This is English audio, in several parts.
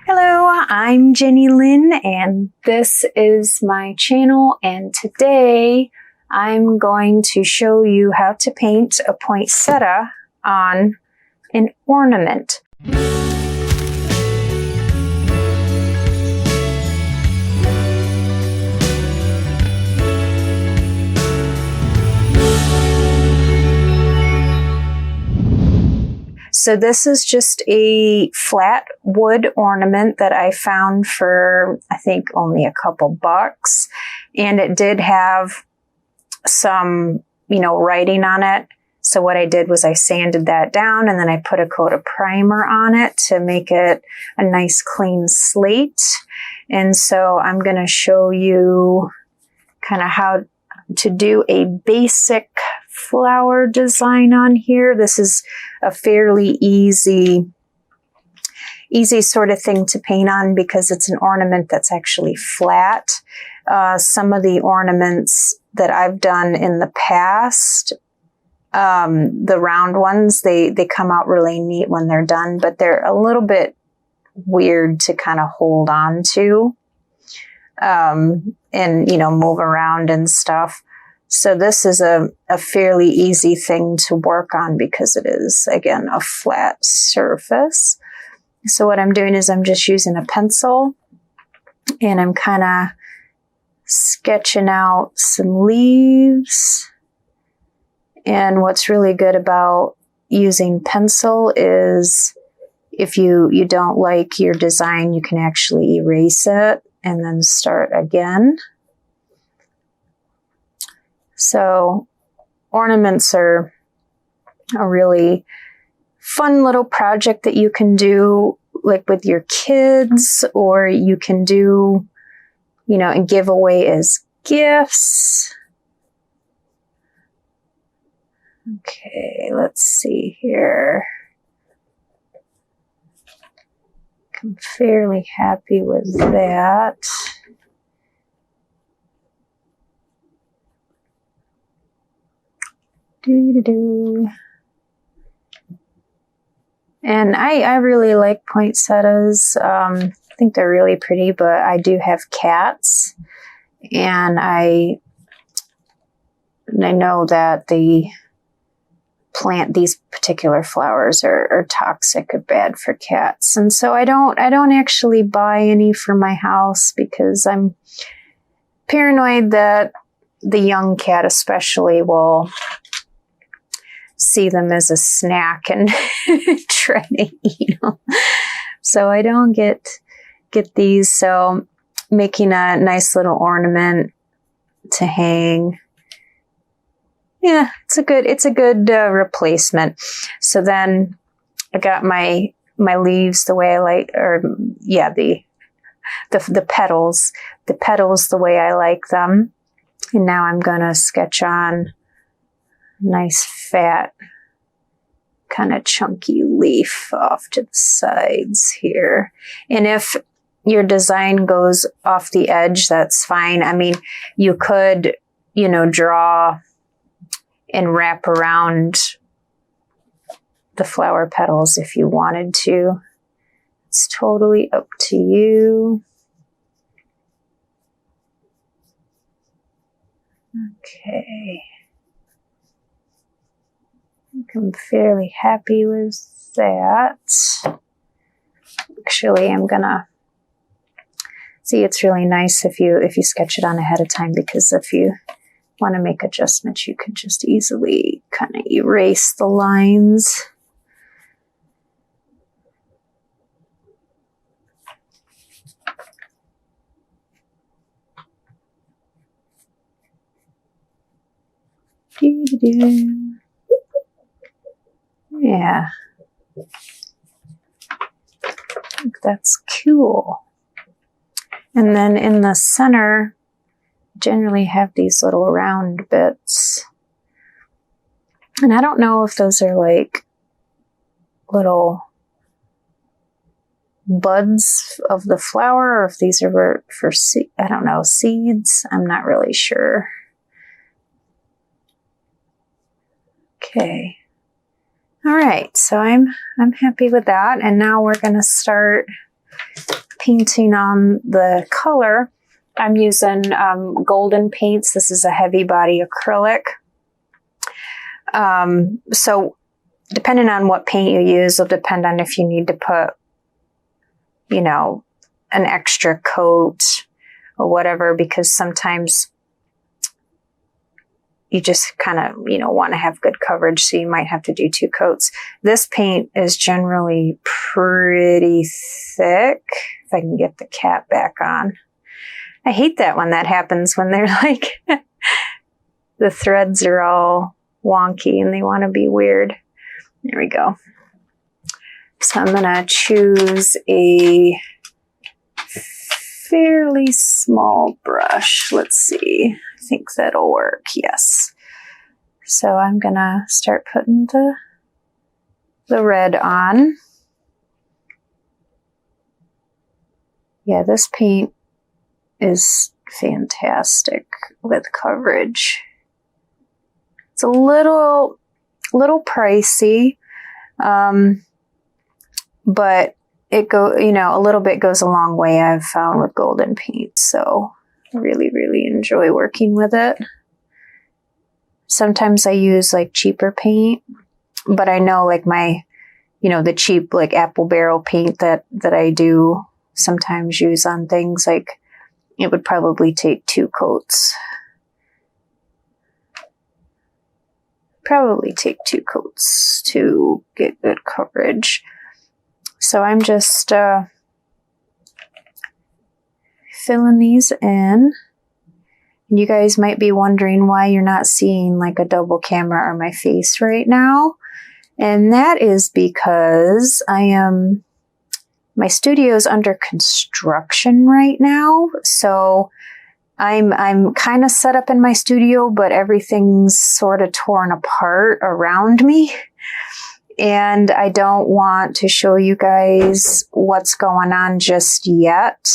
Hello, I'm Jenny Lynn and this is my channel, and today I'm going to show you how to paint a poinsettia on an ornament. So this is just a flat wood ornament that I found for, I think, only a couple bucks. And it did have some, writing on it. So what I did was I sanded that down and then I put a coat of primer on it to make it a nice clean slate. And so I'm going to show you kind of how to do a basic flower design on here. This is a fairly easy sort of thing to paint on because it's an ornament that's actually flat. Some of the ornaments that I've done in the past, the round ones, they come out really neat when they're done, but they're a little bit weird to kind of hold on to and move around and stuff. So this is a fairly easy thing to work on because it is, again, a flat surface. So what I'm doing is I'm just using a pencil and I'm kind of sketching out some leaves. And what's really good about using pencil is if you don't like your design, you can actually erase it and then start again. So ornaments are a really fun little project that you can do like with your kids, or you can do, and give away as gifts. Okay, let's see here. I'm fairly happy with that. And I really like poinsettias. I think they're really pretty, but I do have cats, and I know that these particular flowers are toxic or bad for cats, and so I don't actually buy any for my house because I'm paranoid that the young cat especially will see them as a snack and try to eat them. So I don't get these. So making a nice little ornament to hang, yeah, it's a good replacement. So then I got my leaves the way I like, or yeah, the petals the way I like them. And now I'm gonna sketch on nice fat kind of chunky leaf off to the sides here. And if your design goes off the edge, that's fine. I mean, you could, draw and wrap around the flower petals if you wanted to. It's totally up to you. Okay. I'm fairly happy with that. Actually, I'm gonna see, it's really nice if you sketch it on ahead of time, because if you want to make adjustments, you can just easily kind of erase the lines. Yeah, I think that's cool. And then in the center, generally have these little round bits. And I don't know if those are like little buds of the flower or if these are for seeds. I'm not really sure. Okay. All right, so I'm happy with that, and now we're going to start painting on the color, I'm using golden paints. This is a heavy body acrylic. So depending on what paint you use will depend on if you need to put, you know, an extra coat or whatever, because sometimes you just kind of, you know, want to have good coverage, so you might have to do 2 coats. This paint is generally pretty thick. If I can get the cap back on. I hate that when that happens, when they're like, the threads are all wonky and they want to be weird. There we go. So I'm going to choose a fairly small brush. Let's see. I think that'll work. Yes. So I'm going to start putting the red on. Yeah, this paint is fantastic with coverage. It's a little pricey, but a little bit goes a long way, I've found, with golden paint. So I really, really enjoy working with it. Sometimes I use like cheaper paint, but I know like the cheap like apple barrel paint that I do sometimes use on things, like it would probably take 2 coats. Probably take 2 coats to get good coverage. So I'm just filling these in. You guys might be wondering why you're not seeing like a double camera on my face right now. And that is because my studio is under construction right now. So I'm kind of set up in my studio, but everything's sort of torn apart around me. And I don't want to show you guys what's going on just yet,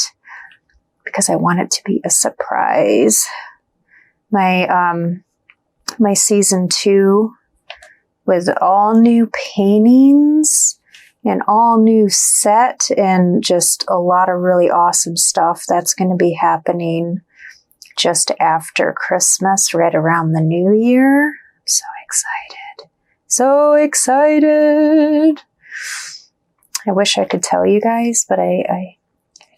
because I want it to be a surprise. My season 2 with all new paintings and all new set and just a lot of really awesome stuff, that's going to be happening just after Christmas, right around the New Year. I'm so excited. So excited. I wish I could tell you guys, but I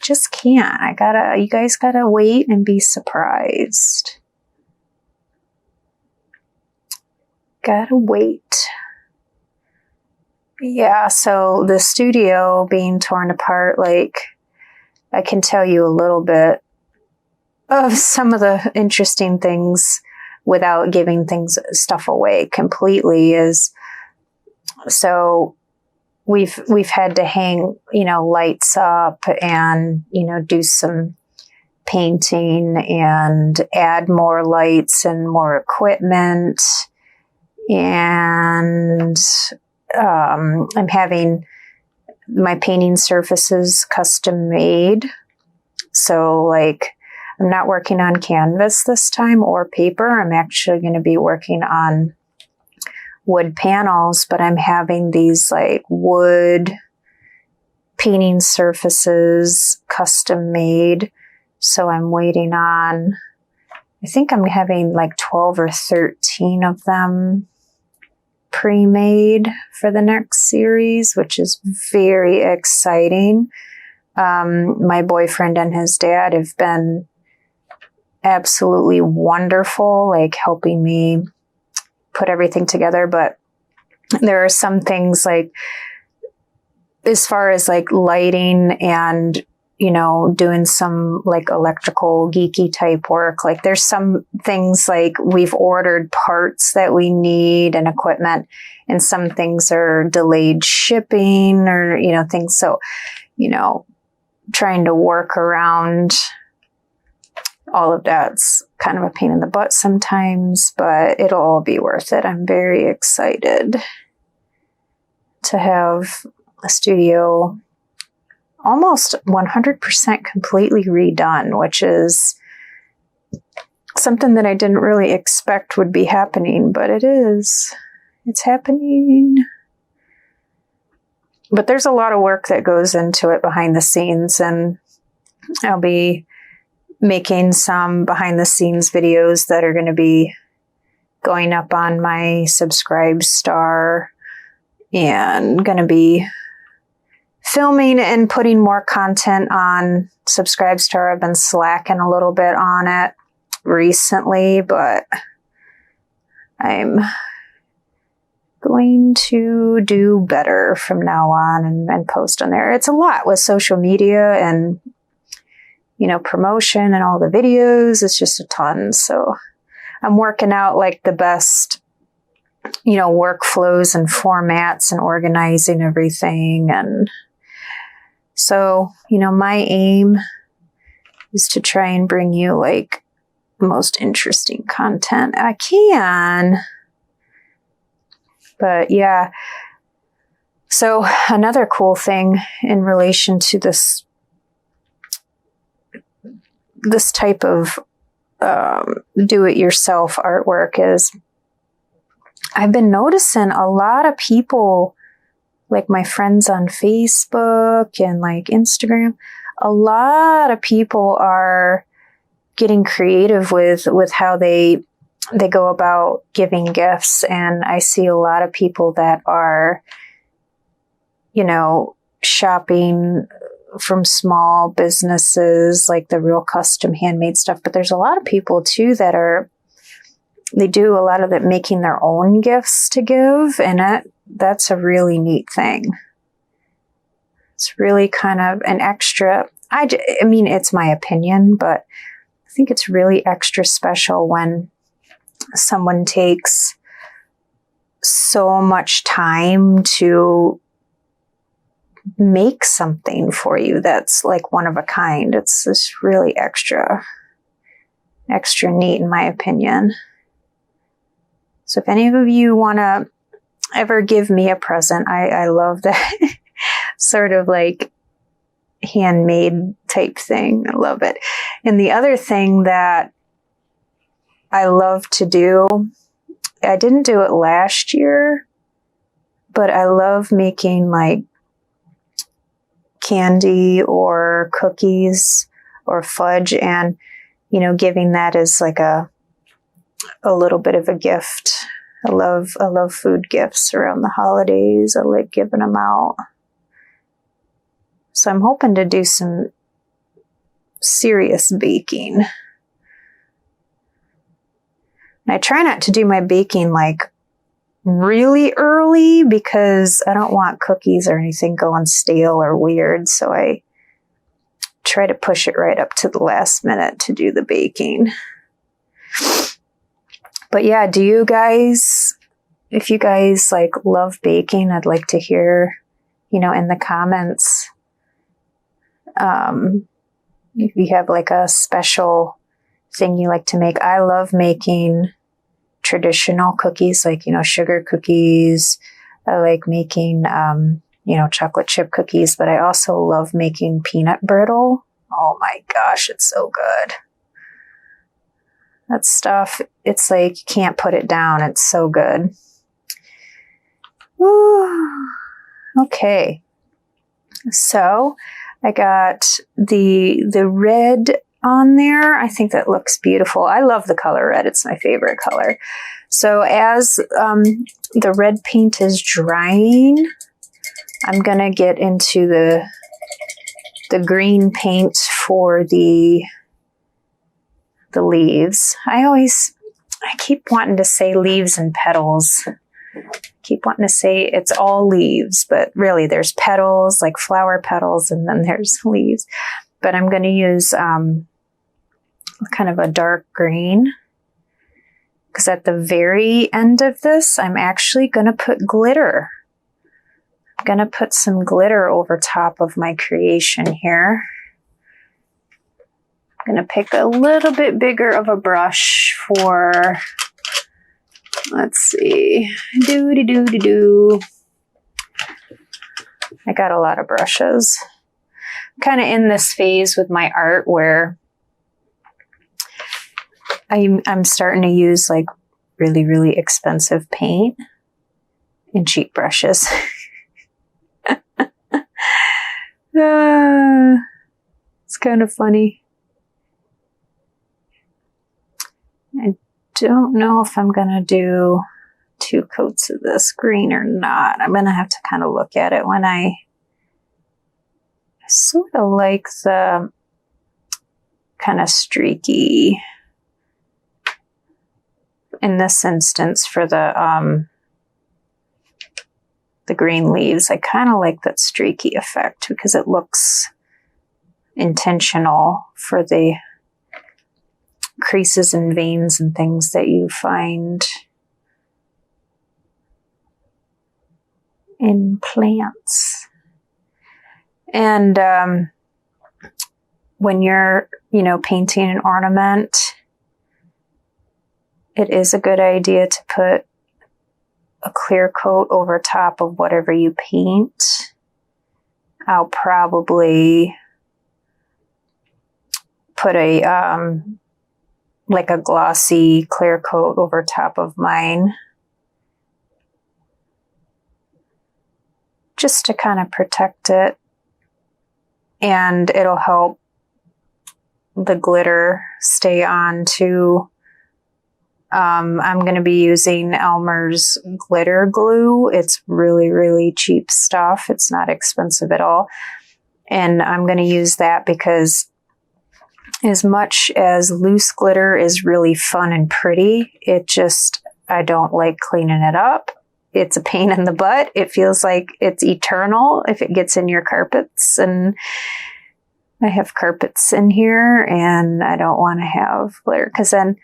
just can't. You guys gotta wait and be surprised. Gotta wait. Yeah, so the studio being torn apart, like, I can tell you a little bit of some of the interesting things without giving stuff away completely. Is so we've had to hang, lights up and, do some painting and add more lights and more equipment. And I'm having my painting surfaces custom made. So like, I'm not working on canvas this time or paper. I'm actually going to be working on wood panels, but I'm having these like wood painting surfaces custom made. So I'm waiting on, I think I'm having like 12 or 13 of them pre-made for the next series, which is very exciting. My boyfriend and his dad have been absolutely wonderful, like helping me put everything together. But there are some things, like as far as like lighting and, doing some like electrical geeky type work, like there's some things like we've ordered parts that we need and equipment, and some things are delayed shipping or, things. So, trying to work around all of that's kind of a pain in the butt sometimes, but it'll all be worth it. I'm very excited to have a studio almost 100% completely redone, which is something that I didn't really expect would be happening, but it is. It's happening. But there's a lot of work that goes into it behind the scenes, and I'll be making some behind the scenes videos that are going to be going up on my Subscribe Star, and going to be filming and putting more content on Subscribe Star. I've been slacking a little bit on it recently, but I'm going to do better from now on and post on there. It's a lot with social media and, you know, promotion and all the videos. It's just a ton. So I'm working out like the best, you know, workflows and formats and organizing everything. And so, you know, my aim is to try and bring you like the most interesting content I can. But yeah, so another cool thing in relation to this type of do-it-yourself artwork is I've been noticing a lot of people, like my friends on Facebook and like Instagram, a lot of people are getting creative with how they go about giving gifts. And I see a lot of people that are, you know, shopping from small businesses, like the real custom handmade stuff. But there's a lot of people too that they do a lot of it making their own gifts to give. And that's a really neat thing. It's really kind of an extra, I mean, it's my opinion, but I think it's really extra special when someone takes so much time to make something for you that's like one of a kind. It's just really extra neat in my opinion. So if any of you want to ever give me a present, I love that sort of like handmade type thing. I love it. And the other thing that I love to do, I didn't do it last year, but I love making like candy or cookies or fudge and, you know, giving that as like a little bit of a gift. I love food gifts around the holidays. I like giving them out. So I'm hoping to do some serious baking. And I try not to do my baking like really early because I don't want cookies or anything going stale or weird. So I try to push it right up to the last minute to do the baking. But yeah, do you guys, if you guys like love baking, I'd like to hear, you know, in the comments, if you have like a special thing you like to make. I love making traditional cookies, like, you know, sugar cookies. I like making, you know, chocolate chip cookies, but I also love making peanut brittle. Oh my gosh, it's so good. That stuff, it's like you can't put it down. It's so good. Woo. Okay. So I got the red on there. I think that looks beautiful. I love the color red. It's my favorite color. So as the red paint is drying, I'm going to get into the green paint for the leaves. I keep wanting to say leaves and petals. Keep wanting to say it's all leaves, but really there's petals, like flower petals, and then there's leaves. But I'm going to use kind of a dark green, because at the very end of this, I'm actually going to put glitter. I'm going to put some glitter over top of my creation here. I'm going to pick a little bit bigger of a brush for, let's see, I got a lot of brushes. Kind of in this phase with my art where I'm starting to use like really, really expensive paint and cheap brushes. It's kind of funny. I don't know if I'm going to do 2 coats of this green or not. I'm going to have to kind of look at it when I sort of like the kind of streaky, in this instance for the green leaves. I kind of like that streaky effect because it looks intentional for the creases and veins and things that you find in plants. And when you're, painting an ornament, it is a good idea to put a clear coat over top of whatever you paint. I'll probably put a like a glossy clear coat over top of mine, just to kind of protect it, and it'll help the glitter stay on too. I'm going to be using Elmer's glitter glue. It's really, really cheap stuff. It's not expensive at all. And I'm going to use that because as much as loose glitter is really fun and pretty, I don't like cleaning it up. It's a pain in the butt. It feels like it's eternal if it gets in your carpets. And I have carpets in here and I don't want to have glitter because then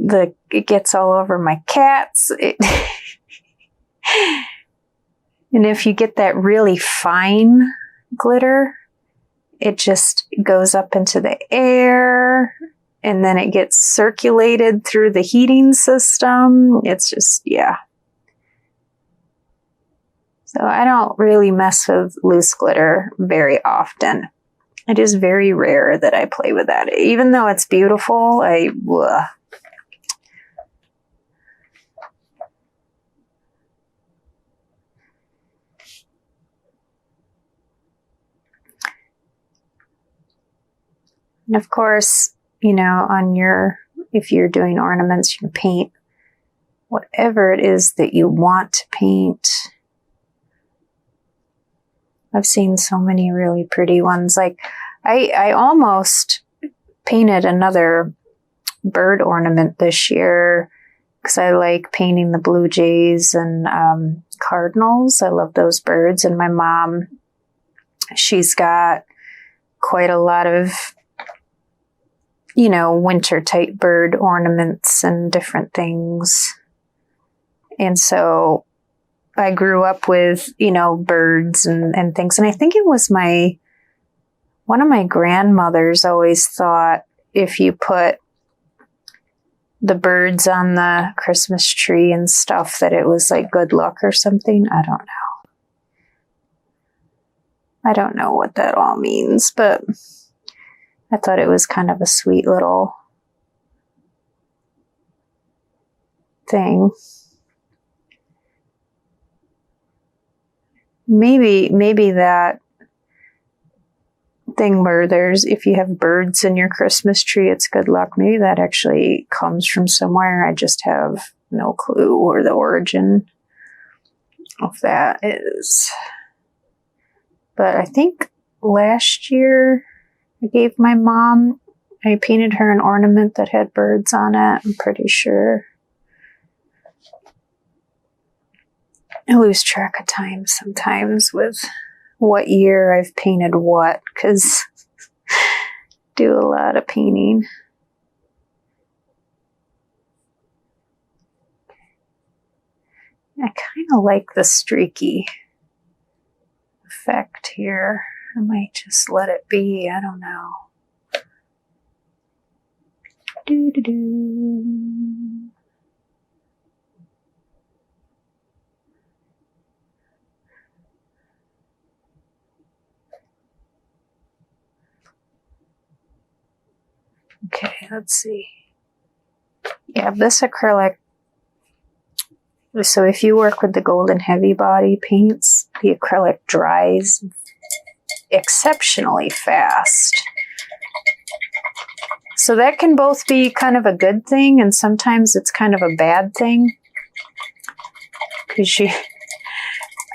it gets all over my cats. And if you get that really fine glitter, it just goes up into the air and then it gets circulated through the heating system. It's just, yeah. So I don't really mess with loose glitter very often. It is very rare that I play with that. Even though it's beautiful, And of course, if you're doing ornaments, you can paint whatever it is that you want to paint. I've seen so many really pretty ones. Like I almost painted another bird ornament this year because I like painting the blue jays and cardinals. I love those birds. And my mom, she's got quite a lot of winter type bird ornaments and different things. And so I grew up with, birds and things. And I think it was one of my grandmothers always thought if you put the birds on the Christmas tree and stuff that it was like good luck or something. I don't know. I don't know what that all means, but I thought it was kind of a sweet little thing. Maybe that thing where if you have birds in your Christmas tree, it's good luck. Maybe that actually comes from somewhere. I just have no clue where the origin of that is. But I think last year I gave my mom, I painted her an ornament that had birds on it, I'm pretty sure. I lose track of time sometimes with what year I've painted what, because I do a lot of painting. I kind of like the streaky effect here. I might just let it be. I don't know. Okay, let's see. Yeah, this acrylic. So if you work with the golden heavy body paints, the acrylic dries exceptionally fast. So that can both be kind of a good thing, and sometimes it's kind of a bad thing. Because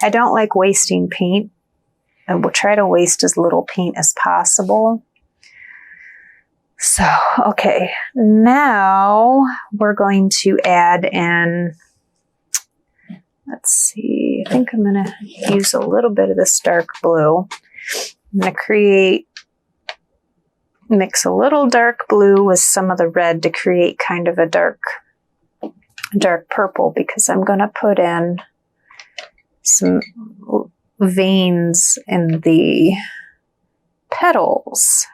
I don't like wasting paint. I will try to waste as little paint as possible. So, okay, now we're going to add in, let's see, I think I'm going to use a little bit of this dark blue. I'm going to mix a little dark blue with some of the red to create kind of a dark purple, because I'm going to put in some veins in the petals.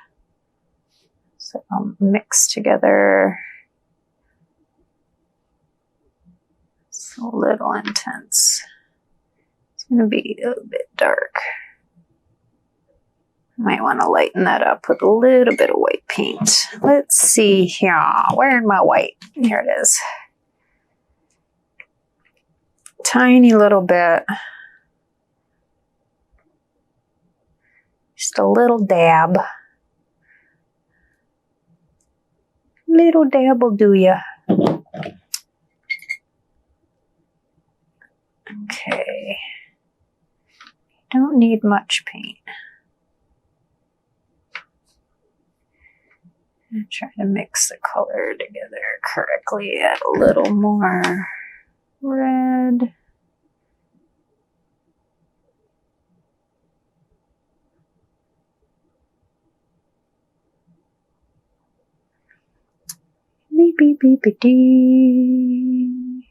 So I'll mix together. It's a little intense. It's going to be a little bit dark. Might want to lighten that up with a little bit of white paint. Let's see here. Where's my white? Here it is. Tiny little bit. Just a little dab. Little dab will do ya. Okay. Don't need much paint. I'm trying to mix the color together correctly. Add a little more red. Beep, beep, beep, beep, dee.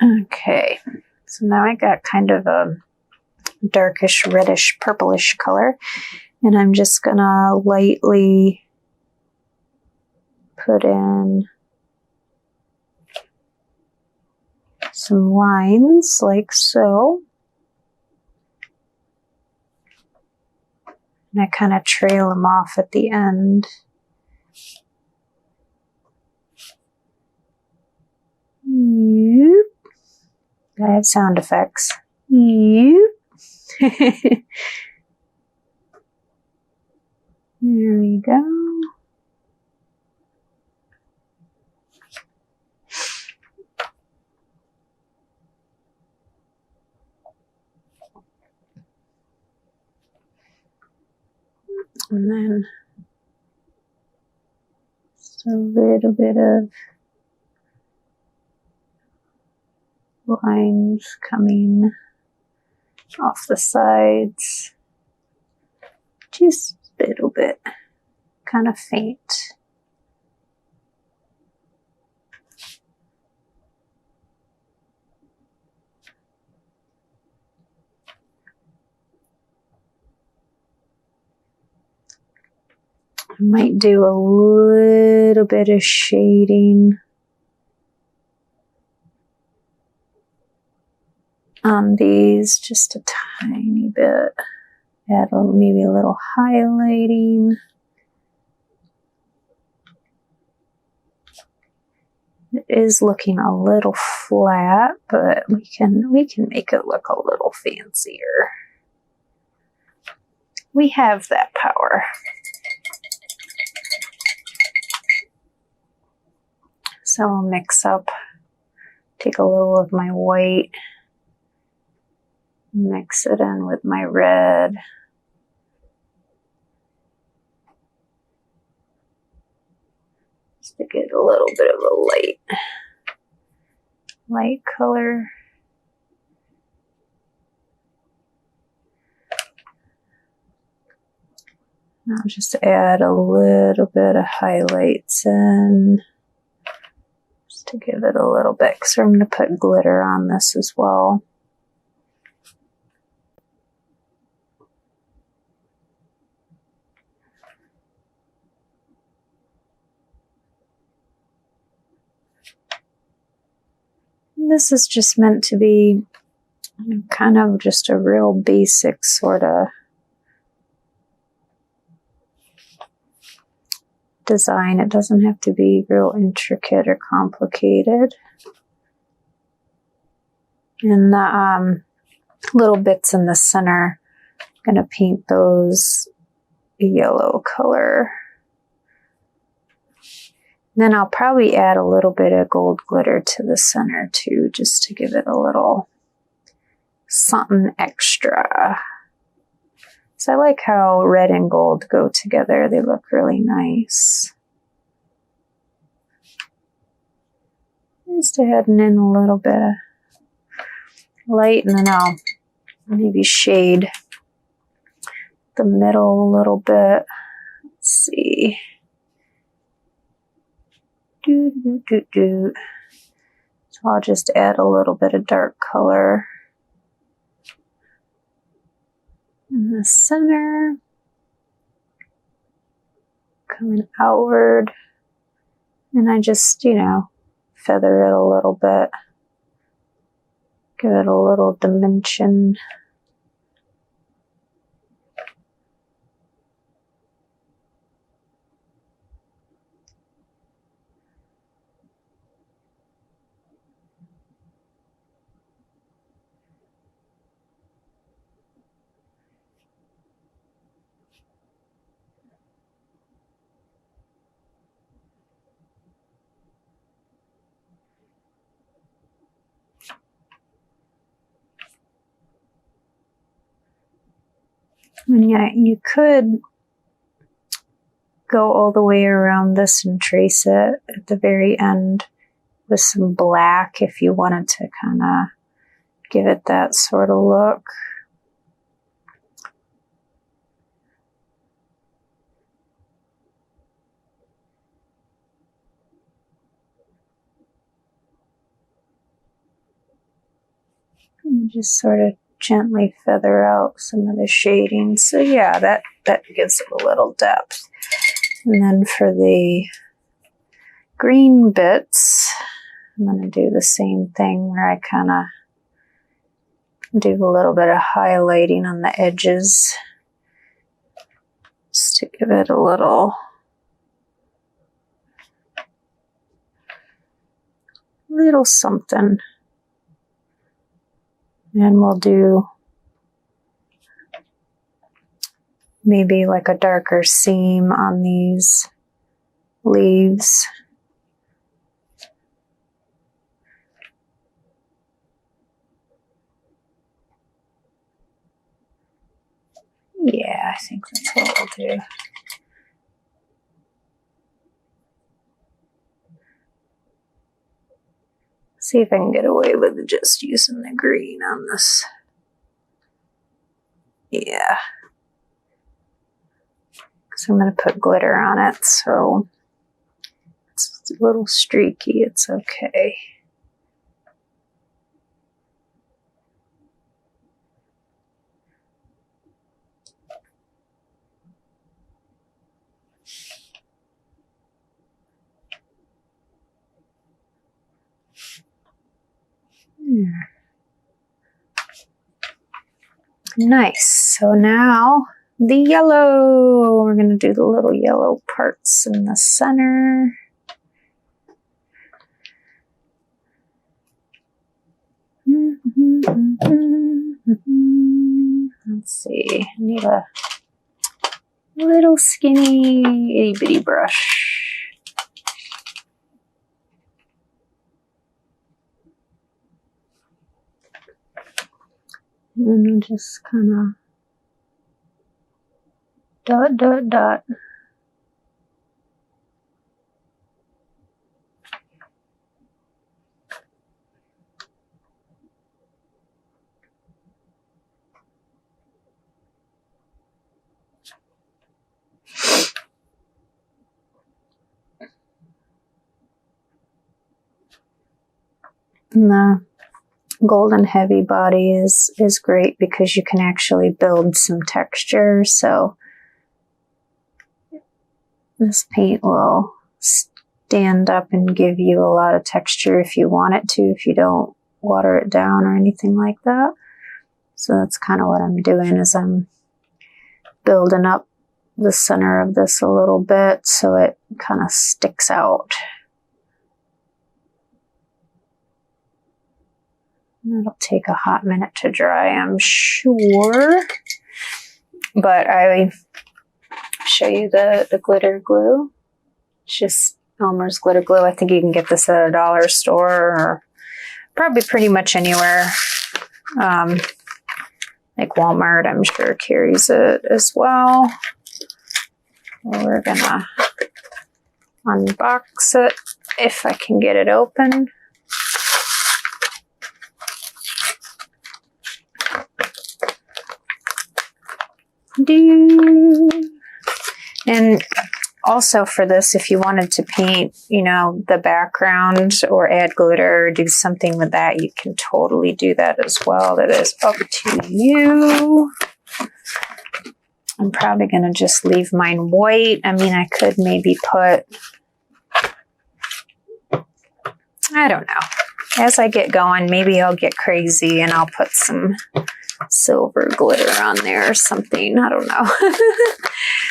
Okay, so now I got kind of a darkish, reddish, purplish color, and I'm just gonna lightly put in some lines like so. And I kind of trail them off at the end. Gotta have sound effects. There we go. And then just a little bit of lines coming off the sides. Just a little bit, kind of faint. I might do a little bit of shading on these, just a tiny bit. Add maybe a little highlighting. It is looking a little flat, but we can make it look a little fancier. We have that power. So I'll mix up, take a little of my white, mix it in with my red. Just to get a little bit of a light color. I'll just add a little bit of highlights in, just to give it a little bit, because I'm going to put glitter on this as well. This is just meant to be kind of just a real basic sort of design. It doesn't have to be real intricate or complicated. And the little bits in the center, I'm going to paint those yellow color. Then I'll probably add a little bit of gold glitter to the center too, just to give it a little something extra. So I like how red and gold go together. They look really nice. Just adding in a little bit of light, and then I'll maybe shade the middle a little bit. Let's see. So I'll just add a little bit of dark color in the center, coming outward, and I just, feather it a little bit, give it a little dimension. And yeah, you could go all the way around this and trace it at the very end with some black if you wanted to kind of give it that sort of look. And just sort of gently feather out some of the shading. So yeah, that gives it a little depth. And then for the green bits, I'm going to do the same thing where I kind of do a little bit of highlighting on the edges just to give it a little something. And we'll do maybe like a darker seam on these leaves. Yeah, I think that's what we'll do. See if I can get away with just using the green on this. Yeah. So I'm going to put glitter on it, so it's a little streaky. It's okay. Nice. So now the yellow. We're going to do the little yellow parts in the center. Let's see. I need a little skinny itty bitty brush. And then just kind of dot. And the golden heavy body is great because you can actually build some texture. So this paint will stand up and give you a lot of texture if you want it to, if you don't water it down or anything like that. So that's kind of what I'm doing, is I'm building up the center of this a little bit so it kind of sticks out. It'll take a hot minute to dry, I'm sure. But I show you the glitter glue. It's just Elmer's glitter glue. I think you can get this at a dollar store or probably pretty much anywhere. Like Walmart, I'm sure carries it as well. We're gonna unbox it if I can get it open. And also for this, if you wanted to paint, you know, the background or add glitter or do something with that, you can totally do that as well. That is up to you. I'm probably going to just leave mine white. I mean, I could maybe put, I don't know. As I get going, maybe I'll get crazy and I'll put some silver glitter on there or something. I don't know.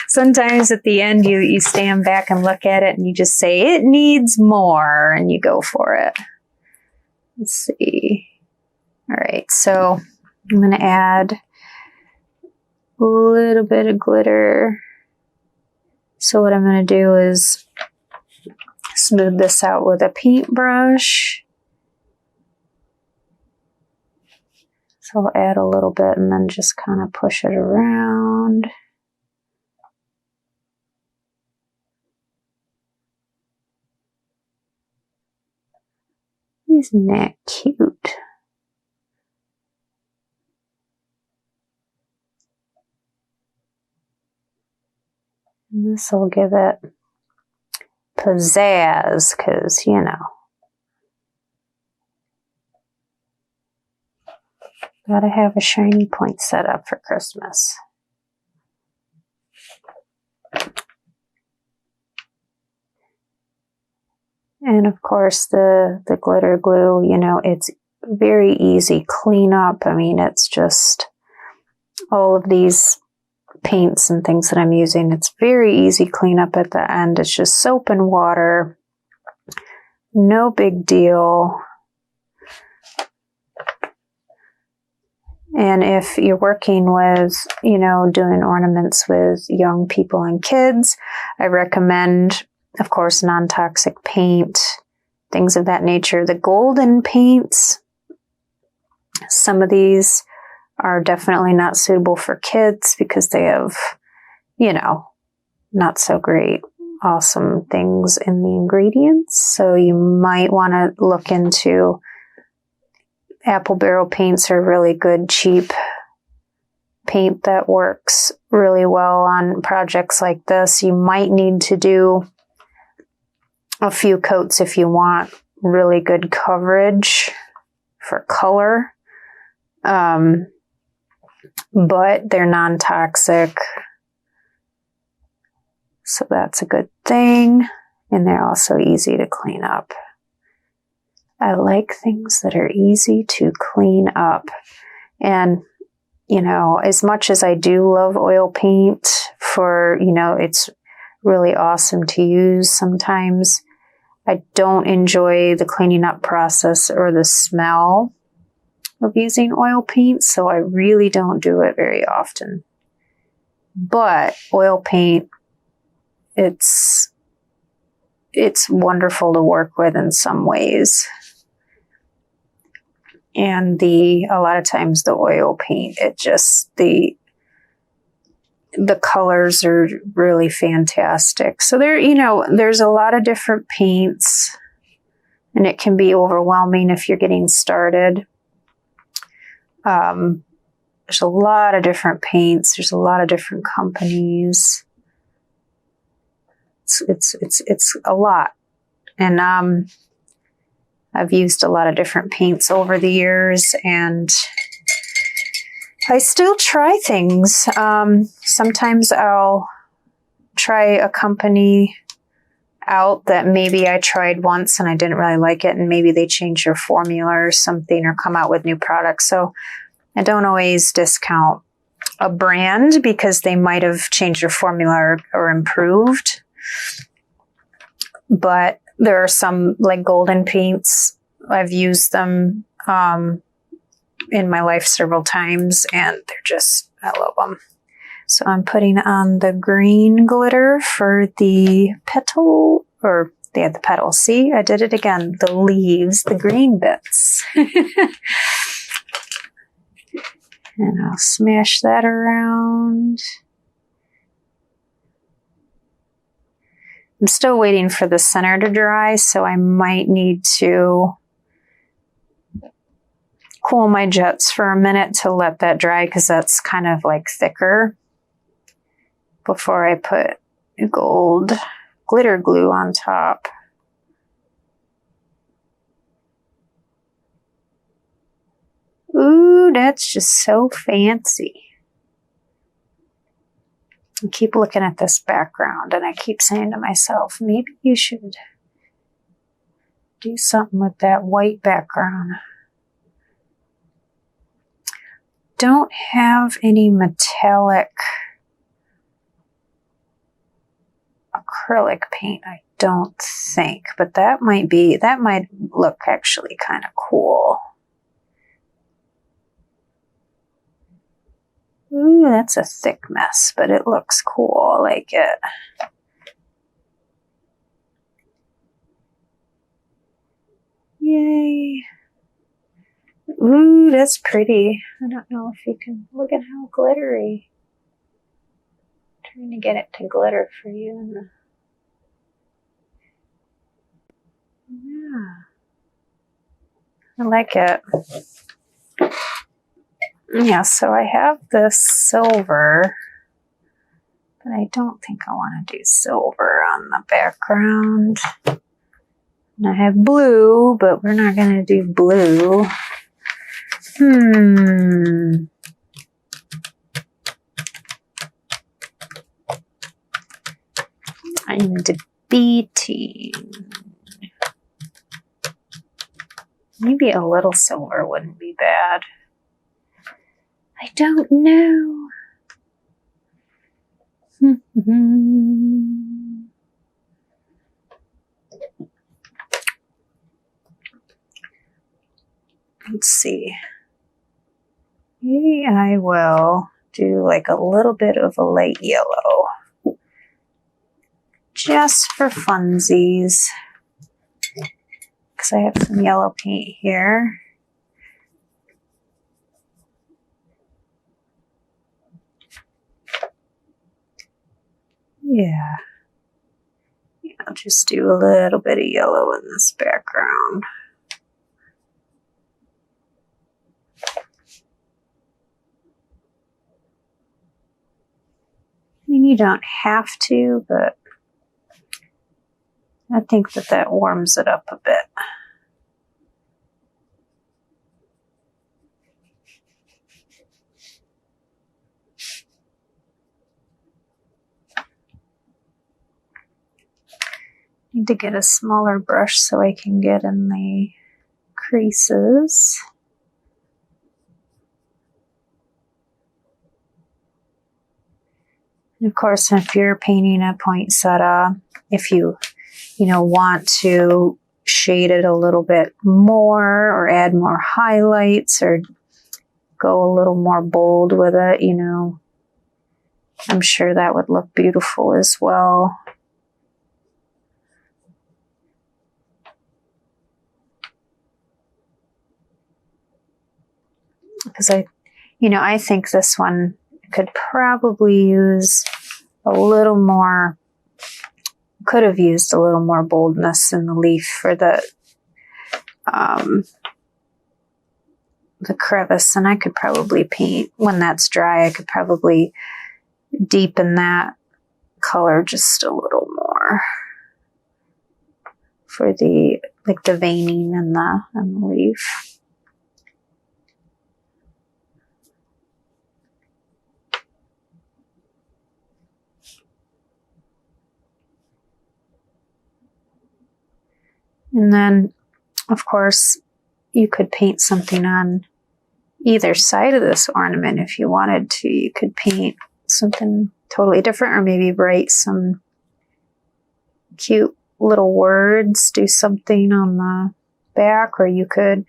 Sometimes at the end you stand back and look at it and you just say it needs more and you go for it. Let's see. All right, so I'm going to add a little bit of glitter. So what I'm going to do is smooth this out with a paintbrush. So I'll add a little bit and then just kind of push it around. Isn't that cute? And this will give it pizzazz, because, you know, gotta have a shiny point set up for Christmas. And of course the glitter glue, you know, it's very easy cleanup. I mean, it's just all of these paints and things that I'm using. It's very easy cleanup at the end. It's just soap and water. No big deal. And if you're working with, you know, doing ornaments with young people and kids, I recommend, of course, non-toxic paint, things of that nature. The golden paints, some of these are definitely not suitable for kids because they have, you know, not so great, awesome things in the ingredients. So you might want to look into apple barrel paints are really good, cheap paint that works really well on projects like this. You might need to do a few coats if you want really good coverage for color. But they're non-toxic. So that's a good thing. And they're also easy to clean up. I like things that are easy to clean up. And, you know, as much as I do love oil paint for, you know, it's really awesome to use sometimes, I don't enjoy the cleaning up process or the smell of using oil paint, so I really don't do it very often. But oil paint, it's wonderful to work with in some ways. And a lot of times the oil paint, it just, the colors are really fantastic. So there, you know, there's a lot of different paints and it can be overwhelming if you're getting started. There's a lot of different paints. There's a lot of different companies. It's a lot. And, I've used a lot of different paints over the years and I still try things. Sometimes I'll try a company out that maybe I tried once and I didn't really like it, and maybe they change their formula or something or come out with new products. So I don't always discount a brand because they might have changed their formula or improved. But there are some like golden paints. I've used them in my life several times, and they're just, I love them. So I'm putting on the green glitter for the petal, or yeah, the petals. See, I did it again. The leaves, the green bits. And I'll smash that around. I'm still waiting for the center to dry, so I might need to cool my jets for a minute to let that dry, because that's kind of like thicker, before I put gold glitter glue on top. Ooh, that's just so fancy. I keep looking at this background and I keep saying to myself, maybe you should do something with that white background. Don't have any metallic acrylic paint, I don't think, but that might look actually kind of cool. Ooh, that's a thick mess, but it looks cool. I like it. Yay. Ooh, that's pretty. I don't know if you can look at how glittery. I'm trying to get it to glitter for you. Yeah. I like it. Yeah, so I have this silver, but I don't think I want to do silver on the background. And I have blue, but we're not going to do blue. I'm debating. Maybe a little silver wouldn't be bad. I don't know. Let's see. Maybe I will do like a little bit of a light yellow. Just for funsies. Because I have some yellow paint here. Yeah. I'll just do a little bit of yellow in this background. I mean, you don't have to, but I think that warms it up a bit. Need to get a smaller brush so I can get in the creases. And of course, if you're painting a poinsettia, if you want to shade it a little bit more or add more highlights or go a little more bold with it, I'm sure that would look beautiful as well. Because I think this one could probably use a little more, could have used a little more boldness in the leaf for the crevice, and I could probably paint, when that's dry, I could probably deepen that color just a little more for the veining and the leaf. And then, of course, you could paint something on either side of this ornament if you wanted to. You could paint something totally different, or maybe write some cute little words, do something on the back, or you could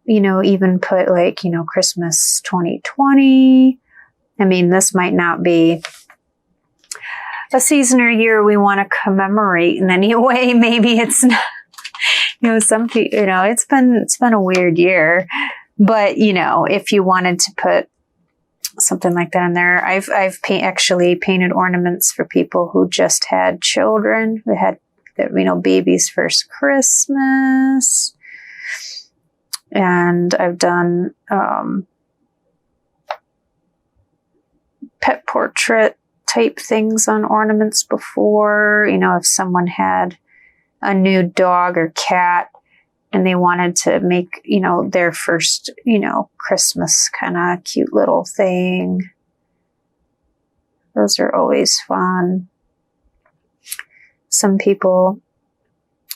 even put like, Christmas 2020. I mean, this might not be a season or year we want to commemorate in any way. Maybe it's not, some people, it's been a weird year, but if you wanted to put something like that in there, I've actually painted ornaments for people who just had children, who had, baby's first Christmas. And I've done, pet portrait type things on ornaments before. If someone had a new dog or cat and they wanted to make, their first, Christmas kind of cute little thing. Those are always fun. Some people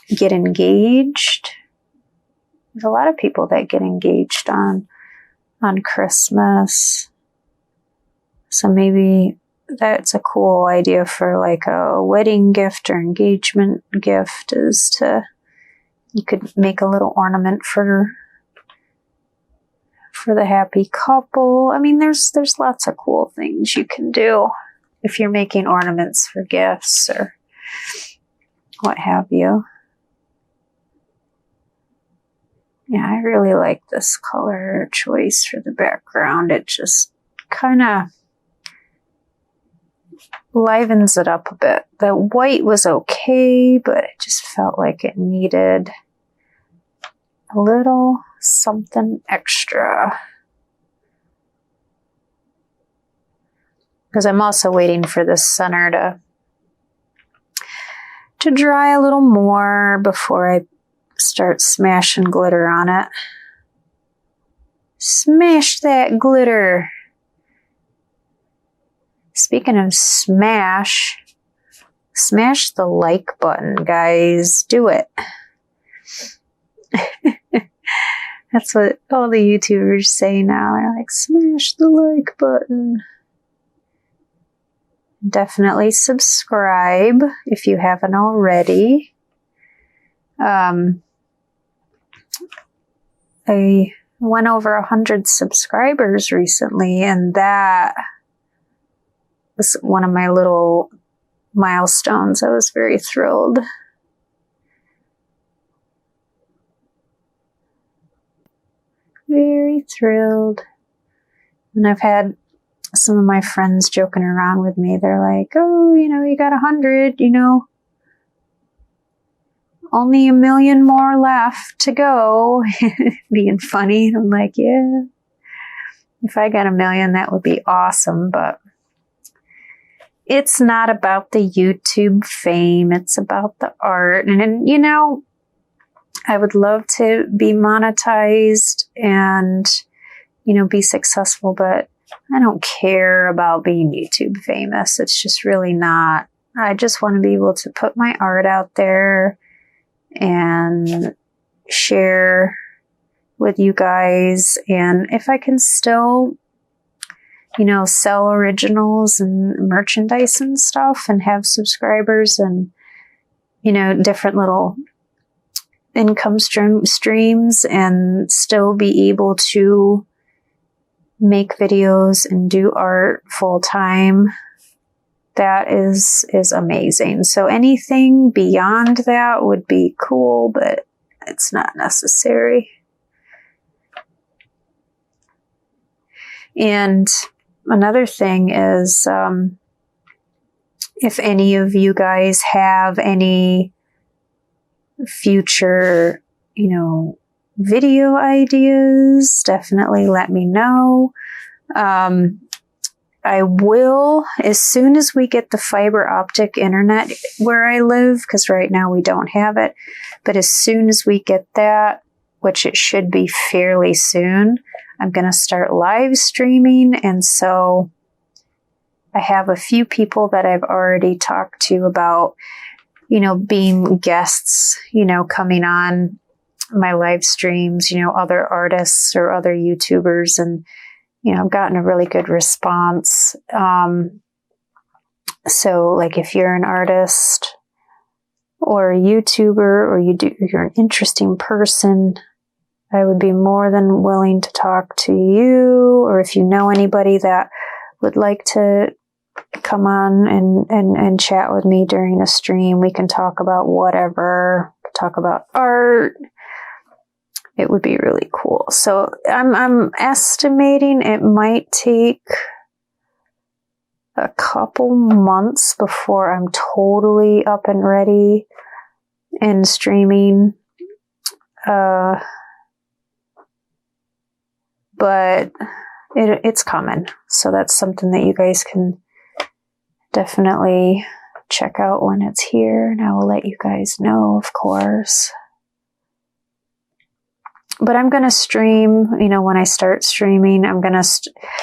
get engaged. There's a lot of people that get engaged on Christmas. So maybe that's a cool idea for like a wedding gift or engagement gift, is you could make a little ornament for the happy couple. I mean, there's lots of cool things you can do if you're making ornaments for gifts or what have you. Yeah, I really like this color choice for the background. It just kind of livens it up a bit. The white was okay, but it just felt like it needed a little something extra. Because I'm also waiting for this center to dry a little more before I start smashing glitter on it. Smash that glitter. Speaking of smash the like button, guys. Do it. That's what all the YouTubers say now. They're like, smash the like button. Definitely subscribe if you haven't already. I went over 100 subscribers recently, and that was one of my little milestones. I was very thrilled. Very thrilled. And I've had some of my friends joking around with me. They're like, oh, you got 100, only 1 million more left to go. Being funny. I'm like, yeah, if I got 1 million, that would be awesome. But it's not about the YouTube fame. It's about the art. And I would love to be monetized and, be successful, but I don't care about being YouTube famous. It's just really not. I just want to be able to put my art out there and share with you guys. And if I can still, sell originals and merchandise and stuff and have subscribers and, different little income streams and still be able to make videos and do art full time, that is amazing. So anything beyond that would be cool, but it's not necessary. And another thing is, if any of you guys have any future, video ideas, definitely let me know. I will, as soon as we get the fiber optic internet where I live, because right now we don't have it, but as soon as we get that, which it should be fairly soon, I'm going to start live streaming. And so I have a few people that I've already talked to about, being guests, coming on my live streams, other artists or other YouTubers, and, I've gotten a really good response. So like if you're an artist or a YouTuber or you're an interesting person, I would be more than willing to talk to you, or if you know anybody that would like to come on and chat with me during a stream. We can talk about whatever, talk about art. It would be really cool. So I'm estimating it might take a couple months before I'm totally up and ready and streaming. But it's coming. So that's something that you guys can definitely check out when it's here. And I will let you guys know, of course. But I'm going to stream, you know, when I start streaming, I'm going to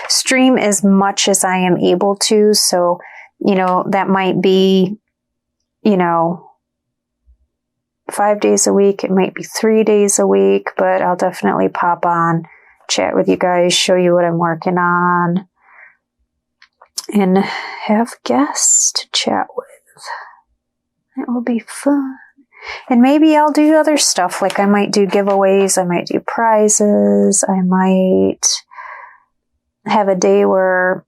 stream as much as I am able to. So, you know, that might be, you know, 5 days a week. It might be 3 days a week, but I'll definitely pop on, chat with you guys, show you what I'm working on, and have guests to chat with. It will be fun. And maybe I'll do other stuff, like I might do giveaways, I might do prizes, I might have a day where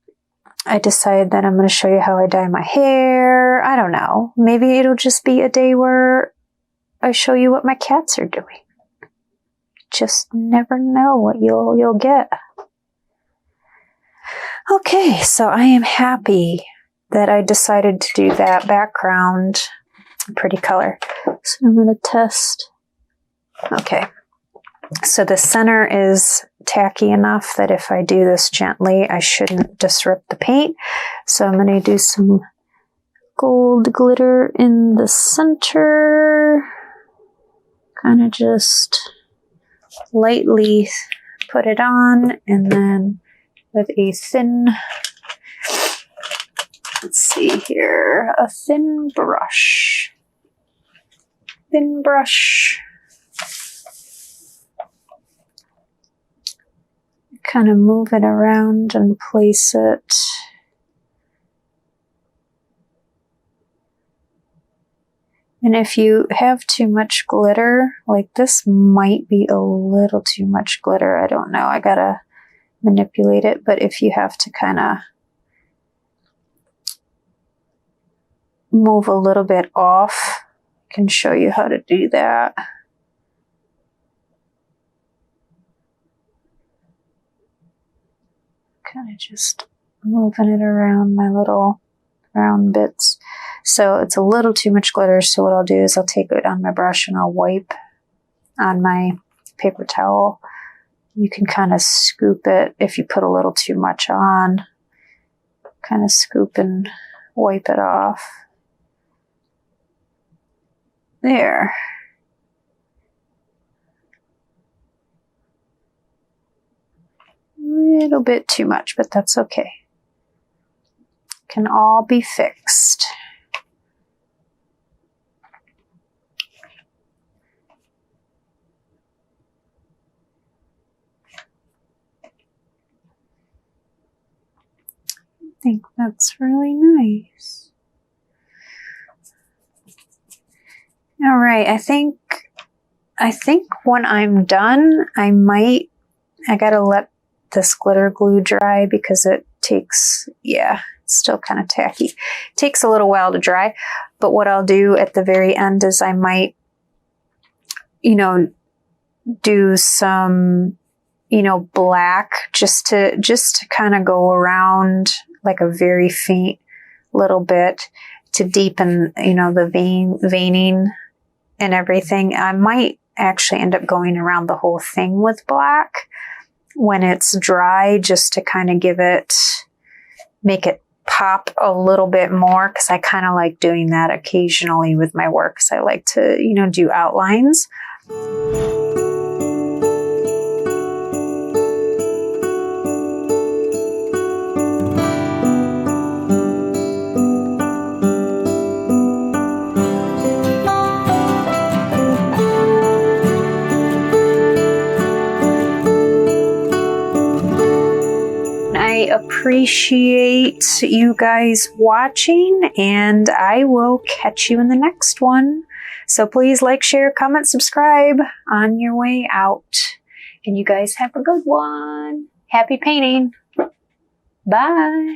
I decide that I'm going to show you how I dye my hair. I don't know. Maybe it'll just be a day where I show you what my cats are doing. Just never know what you'll get. Okay, so I am happy that I decided to do that background. Pretty color. So I'm going to test. Okay. So the center is tacky enough that if I do this gently, I shouldn't disrupt the paint. So I'm going to do some gold glitter in the center. Kind of just lightly put it on, and then with a thin, let's see here, a thin brush. Thin brush. Kind of move it around and place it. And if you have too much glitter, like this might be a little too much glitter. I don't know. I gotta manipulate it. But if you have to kind of move a little bit off, I can show you how to do that. Kind of just moving it around my little round bits. So it's a little too much glitter. So what I'll do is I'll take it on my brush and I'll wipe on my paper towel. You can kind of scoop it if you put a little too much on. Kind of scoop and wipe it off. There. A little bit too much, but that's okay. Can all be fixed. I think that's really nice. All right, I think when I'm done, I gotta let this glitter glue dry because it takes, it's still kind of tacky. It takes a little while to dry, but what I'll do at the very end is I might, do some, black just to kind of go around like a very faint little bit to deepen, the veining and everything. I might actually end up going around the whole thing with black when it's dry, just to kind of make it pop a little bit more, because I kind of like doing that occasionally with my work, because I like to, do outlines. I appreciate you guys watching, and I will catch you in the next one. So please like, share, comment, subscribe on your way out. And you guys have a good one. Happy painting. Bye.